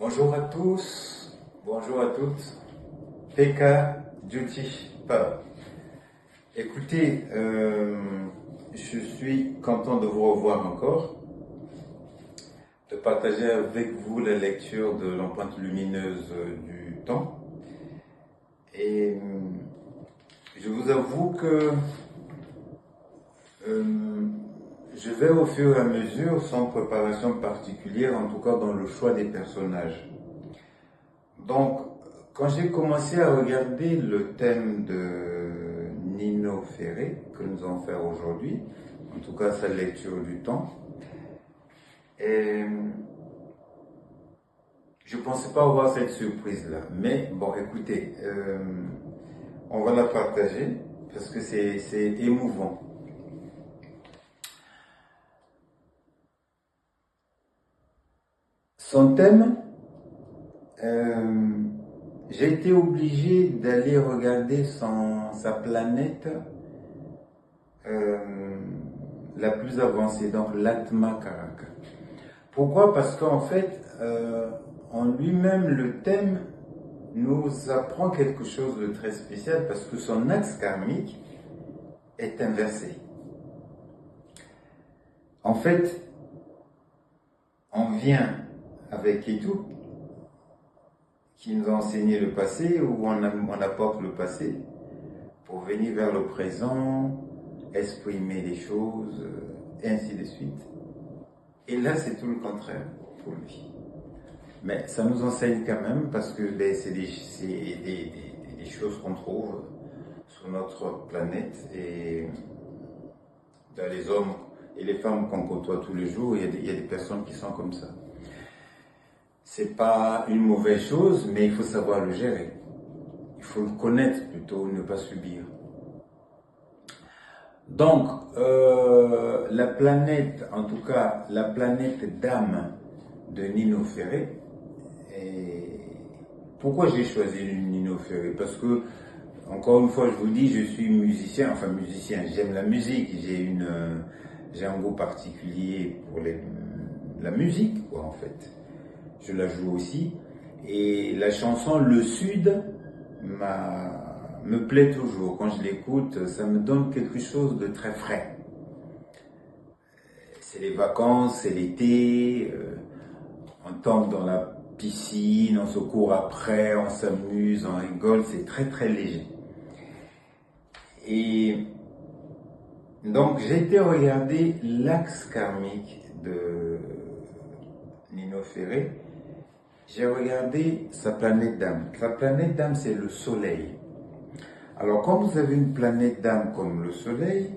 Bonjour à tous, bonjour à toutes. Pekka Jyotish Pab. Écoutez, je suis content de vous revoir encore, de partager avec vous la lecture de l'empreinte lumineuse du temps. Et je vous avoue que je vais au fur et à mesure, sans préparation particulière, en tout cas dans le choix des personnages. Donc, quand j'ai commencé à regarder le thème de Nino Ferré, que nous allons faire aujourd'hui, en tout cas sa lecture du temps, et je ne pensais pas avoir cette surprise-là. Mais bon, écoutez, on va la partager parce que c'est émouvant. Son thème, j'ai été obligé d'aller regarder sa planète la plus avancée, donc l'Atma Karaka. Pourquoi? Parce qu'en fait, en lui-même, le thème nous apprend quelque chose de très spécial parce que son axe karmique est inversé. En fait, on vient avec Ketu, qui nous a enseigné le passé, ou on apporte le passé pour venir vers le présent, exprimer les choses, et ainsi de suite. Et là, c'est tout le contraire pour lui. Mais ça nous enseigne quand même parce que c'est des choses qu'on trouve sur notre planète et dans les hommes et les femmes qu'on côtoie tous les jours, il y a des personnes qui sont comme ça. C'est pas une mauvaise chose, mais il faut savoir le gérer. Il faut le connaître plutôt, ne pas subir. Donc, la planète, en tout cas, la planète d'âme de Nino Ferré. Et pourquoi j'ai choisi Nino Ferré? Parce que, encore une fois, je vous dis, je suis musicien, j'aime la musique, j'ai un goût particulier pour la musique, quoi, en fait. Je la joue aussi. Et la chanson Le Sud me plaît toujours. Quand je l'écoute, ça me donne quelque chose de très frais. C'est les vacances, c'est l'été, on tombe dans la piscine, on se court après, on s'amuse, on rigole, c'est très très léger. Et donc j'ai été regarder l'axe karmique de Nino Ferré. J'ai regardé sa planète d'âme. Sa planète d'âme, c'est le soleil. Alors, quand vous avez une planète d'âme comme le soleil,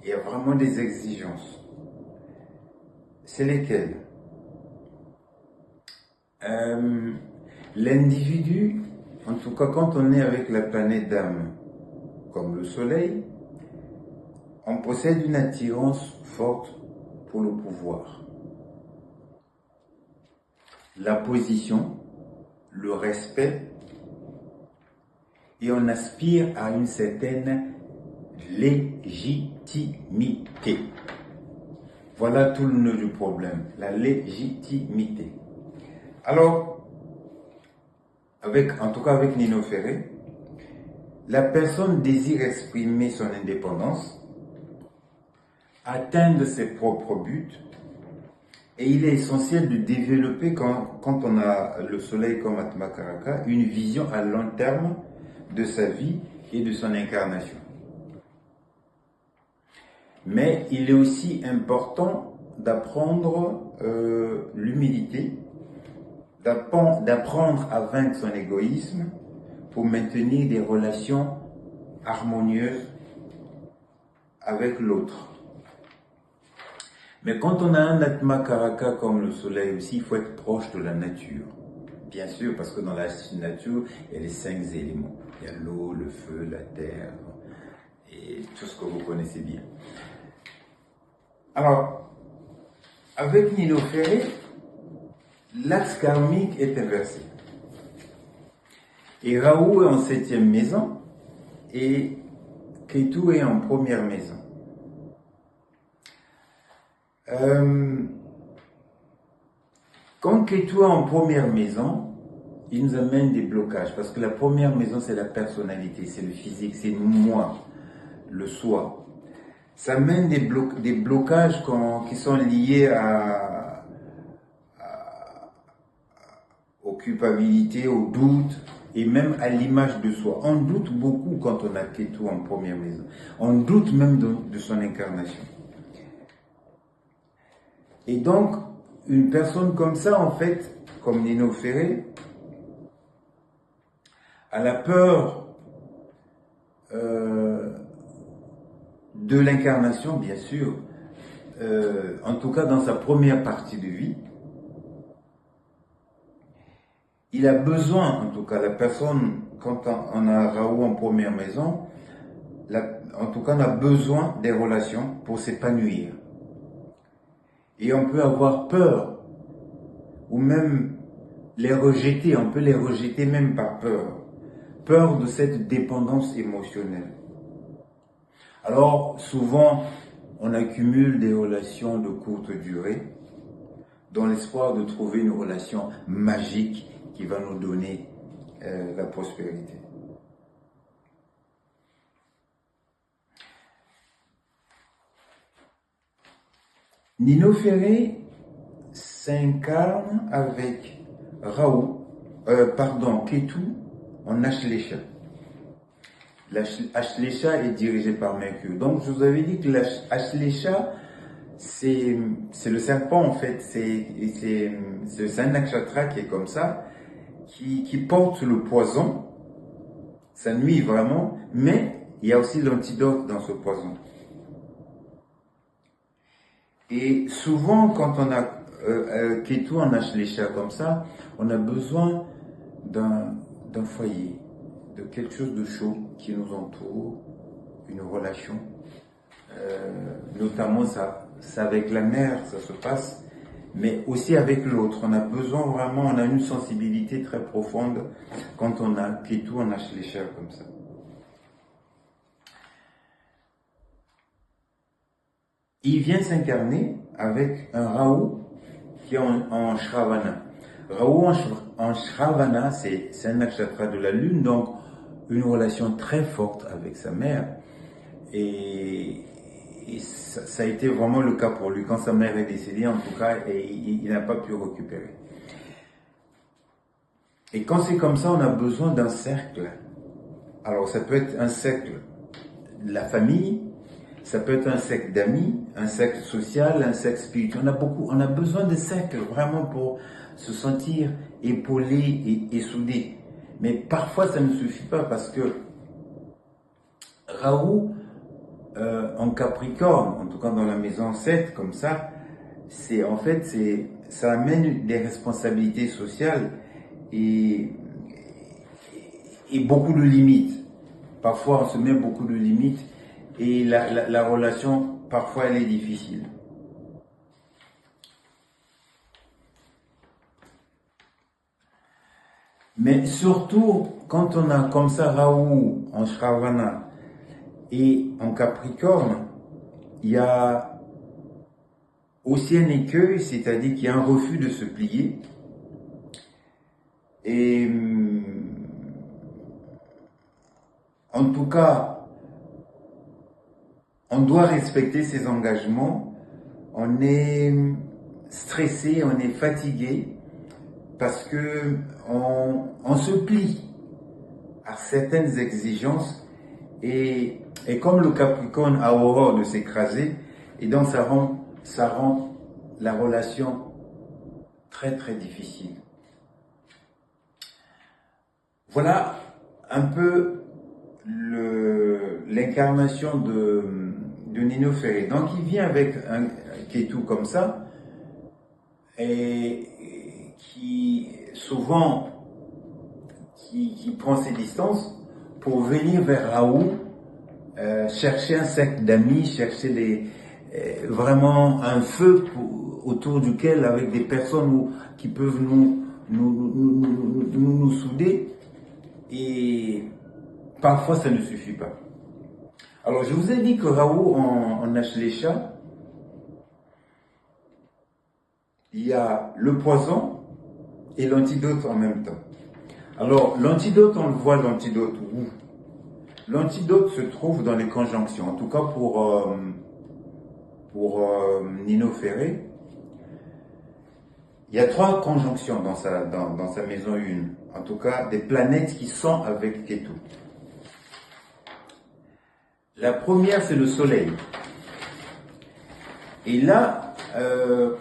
il y a vraiment des exigences. C'est lesquelles? L'individu, en tout cas quand on est avec la planète d'âme comme le soleil, on possède une attirance forte pour le pouvoir. La position, le respect, et on aspire à une certaine légitimité. Voilà tout le nœud du problème, la légitimité. Alors, en tout cas avec Nino Ferré, la personne désire exprimer son indépendance, atteindre ses propres buts, et il est essentiel de développer, quand on a le soleil comme Atma Karaka, une vision à long terme de sa vie et de son incarnation. Mais il est aussi important d'apprendre l'humilité, d'apprendre à vaincre son égoïsme pour maintenir des relations harmonieuses avec l'autre. Mais quand on a un Atma Karaka comme le soleil aussi, il faut être proche de la nature. Bien sûr, parce que dans la nature, il y a les 5 éléments. Il y a l'eau, le feu, la terre, et tout ce que vous connaissez bien. Alors, avec Nino Ferré, l'axe karmique est inversé. Et Rahu est en 7e maison et Ketu est en première maison. Quand Ketu est en première maison, il nous amène des blocages. Parce que la première maison, c'est la personnalité, c'est le physique, c'est moi, le soi. Ça amène des blocages qui sont liés aux culpabilités, aux doutes et même à l'image de soi. On doute beaucoup quand on a Ketu en première maison. On doute même de son incarnation. Et donc, une personne comme ça, en fait, comme Nino Ferré, a la peur de l'incarnation, bien sûr, en tout cas dans sa première partie de vie. Il a besoin, en tout cas, la personne, quand on a Raoult en première maison, en tout cas, on a besoin des relations pour s'épanouir. Et on peut avoir peur, ou même les rejeter, on peut les rejeter même par peur. Peur de cette dépendance émotionnelle. Alors, souvent, on accumule des relations de courte durée, dans l'espoir de trouver une relation magique qui va nous donner la prospérité. Nino Ferré s'incarne avec Ketu en Ashleisha. L'Ashleisha est dirigé par Mercure. Donc, je vous avais dit que l'Ashleisha, c'est le serpent, en fait. C'est un nakshatra qui est comme ça, qui porte le poison. Ça nuit vraiment, mais il y a aussi l'antidote dans ce poison. Et souvent, quand on a Ketu en Ashleisha comme ça, on a besoin d'un foyer, de quelque chose de chaud qui nous entoure, une relation. Notamment, ça avec la mère, ça se passe, mais aussi avec l'autre. On a besoin vraiment, on a une sensibilité très profonde quand on a Ketu en Ashleisha comme ça. Il vient s'incarner avec un Raoult qui est en Shravana. Raoult en Shravana, c'est un nakshatra de la lune, donc une relation très forte avec sa mère. Et ça a été vraiment le cas pour lui. Quand sa mère est décédée, en tout cas, il n'a pas pu récupérer. Et quand c'est comme ça, on a besoin d'un cercle. Alors, ça peut être un cercle de la famille, ça peut être un cercle d'amis, un cercle social, un cercle spirituel. On a besoin de cercles vraiment pour se sentir épaulé et soudé. Mais parfois, ça ne suffit pas parce que Raoult, en Capricorne, en tout cas dans la maison 7, comme ça, ça amène des responsabilités sociales et beaucoup de limites. Parfois, on se met beaucoup de limites et la relation, parfois, elle est difficile. Mais surtout, quand on a comme ça Raoult en Shravana et en Capricorne, il y a aussi un écueil, c'est-à-dire qu'il y a un refus de se plier. Et en tout cas, on doit respecter ses engagements. On est stressé, on est fatigué parce que on se plie à certaines exigences et comme le Capricorne a horreur de s'écraser, et donc ça rend la relation très très difficile. Voilà un peu l'incarnation de Nino Ferré. Donc il vient avec un Ketu comme ça, et qui souvent qui prend ses distances pour venir vers Raoult, chercher un cercle d'amis, chercher vraiment un feu autour duquel, avec des personnes qui peuvent nous souder. Et parfois, ça ne suffit pas. Alors, je vous ai dit que Raoult en Ashleisha il y a le poison et l'antidote en même temps. Alors, l'antidote, on le voit, l'antidote où? L'antidote se trouve dans les conjonctions. En tout cas, pour Nino Ferré, il y a 3 conjonctions dans sa maison 1. En tout cas, des planètes qui sont avec Ketu. La première, c'est le Soleil. Et là,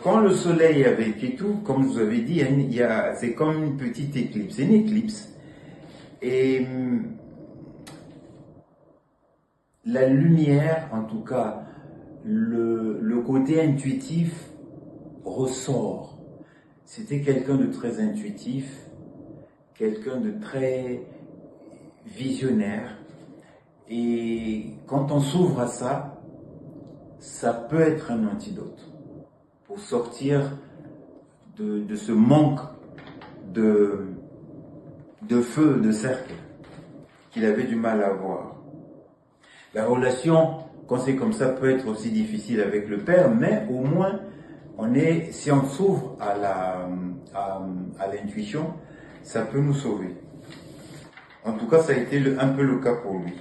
quand le Soleil est avec Ketu, comme je vous avais dit, c'est comme une petite éclipse. C'est une éclipse. Et la lumière, en tout cas, le côté intuitif ressort. C'était quelqu'un de très intuitif, quelqu'un de très visionnaire. Et quand on s'ouvre à ça, ça peut être un antidote pour sortir de ce manque de feu, de cercle qu'il avait du mal à avoir. La relation, quand c'est comme ça, peut être aussi difficile avec le père, mais au moins, si on s'ouvre à l'intuition, ça peut nous sauver. En tout cas, ça a été un peu le cas pour lui.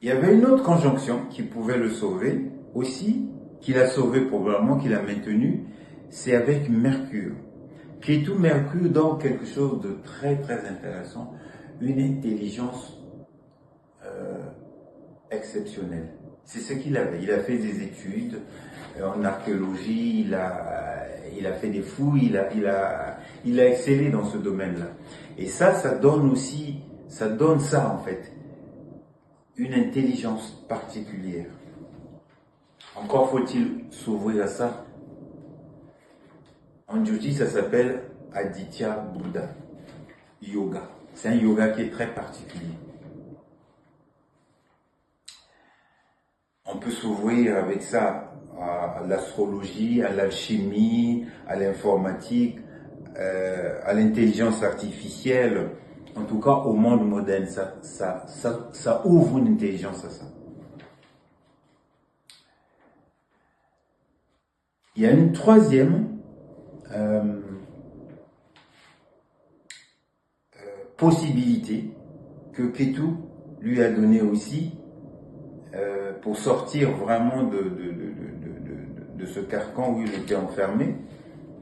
Il y avait une autre conjonction qui pouvait le sauver aussi, qui l'a sauvé probablement, qui l'a maintenu, c'est avec Mercure. Ketu Mercure donne quelque chose de très très intéressant, une intelligence exceptionnelle. C'est ce qu'il avait. Il a fait des études en archéologie, il a fait des fouilles, il a excellé dans ce domaine-là. Et ça donne aussi, ça donne ça en fait, une intelligence particulière. Encore faut-il s'ouvrir à ça. En Juji, ça s'appelle Aditya Buddha Yoga. C'est un yoga qui est très particulier. On peut s'ouvrir avec ça à l'astrologie, à l'alchimie, à l'informatique, à l'intelligence artificielle, en tout cas au monde moderne. Ça ouvre une intelligence à ça. Il y a une troisième possibilité que Ketu lui a donnée aussi pour sortir vraiment de ce carcan où il était enfermé.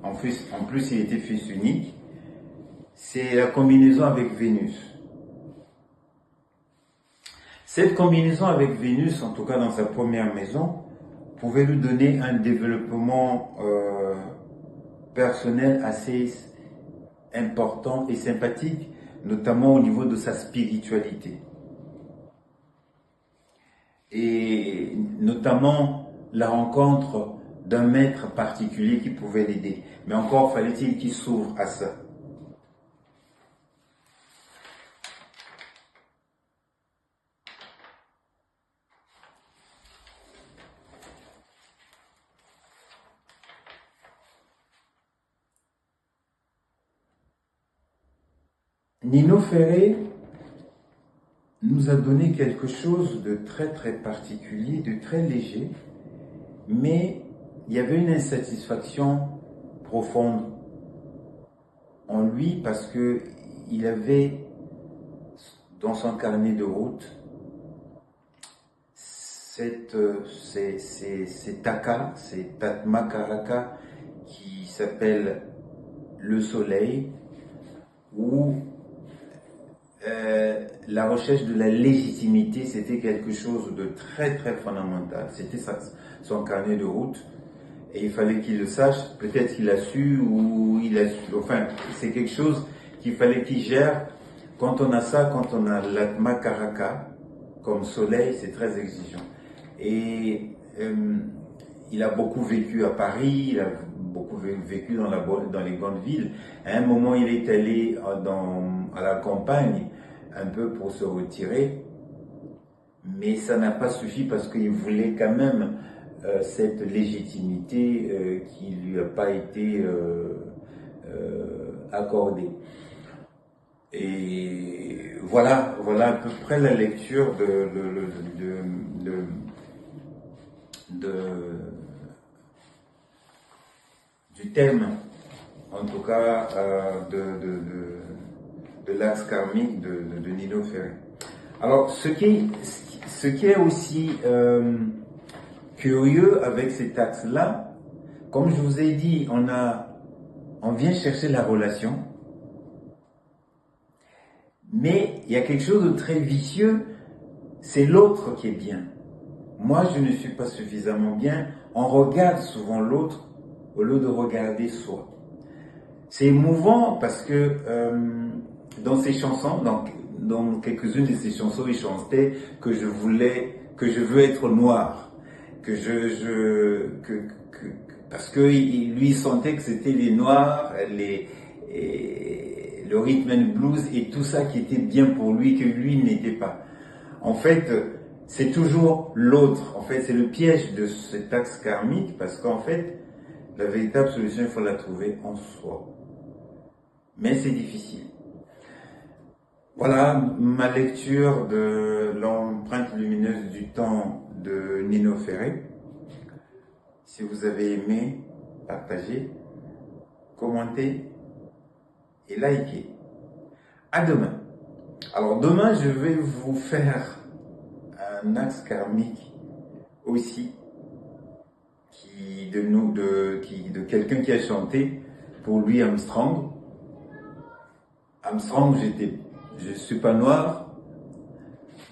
En plus, il était fils unique. C'est la combinaison avec Vénus. Cette combinaison avec Vénus, en tout cas dans sa première maison, pouvait lui donner un développement personnel assez important et sympathique, notamment au niveau de sa spiritualité. Et notamment la rencontre d'un maître particulier qui pouvait l'aider. Mais encore fallait-il qu'il s'ouvre à ça. Nino Ferré nous a donné quelque chose de très très particulier, de très léger, mais il y avait une insatisfaction profonde en lui parce que il avait dans son carnet de route c'est Taka, c'est Tatmakaraka qui s'appelle le soleil, où la recherche de la légitimité, c'était quelque chose de très très fondamental. C'était son carnet de route et il fallait qu'il le sache. Peut-être qu'il a su ou il a su. Enfin, c'est quelque chose qu'il fallait qu'il gère. Quand on a ça, quand on a l'Atma Karaka comme soleil, c'est très exigeant. Et il a beaucoup vécu à Paris, il a beaucoup vécu dans les grandes villes. À un moment, il est allé à la campagne, un peu pour se retirer, mais ça n'a pas suffi parce qu'il voulait quand même cette légitimité qui ne lui a pas été accordée. Et voilà à peu près la lecture du thème, en tout cas, de l'axe karmique de Nino Ferré. Alors, ce qui est aussi curieux avec cet axe-là, comme je vous ai dit, on vient chercher la relation, mais il y a quelque chose de très vicieux, c'est l'autre qui est bien. Moi, je ne suis pas suffisamment bien. On regarde souvent l'autre au lieu de regarder soi. C'est émouvant parce que dans ses chansons, dans quelques-unes de ses chansons, il chantait que je veux être noir, parce que lui sentait que c'était les noirs, le rhythm and blues et tout ça qui était bien pour lui, que lui n'était pas. En fait, c'est toujours l'autre. En fait, c'est le piège de cet axe karmique parce qu'en fait, la véritable solution, il faut la trouver en soi. Mais c'est difficile. Voilà ma lecture de l'empreinte lumineuse du temps de Nino Ferré. Si vous avez aimé, partagez, commentez et likez. À demain. Alors demain, je vais vous faire un axe karmique aussi de quelqu'un qui a chanté pour Louis Armstrong. Armstrong, je suis pas noir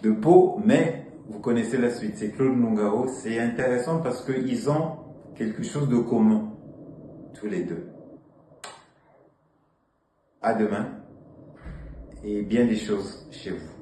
de peau, mais vous connaissez la suite. C'est Claude Nougaro. C'est intéressant parce qu'ils ont quelque chose de commun, tous les deux. À demain et bien des choses chez vous.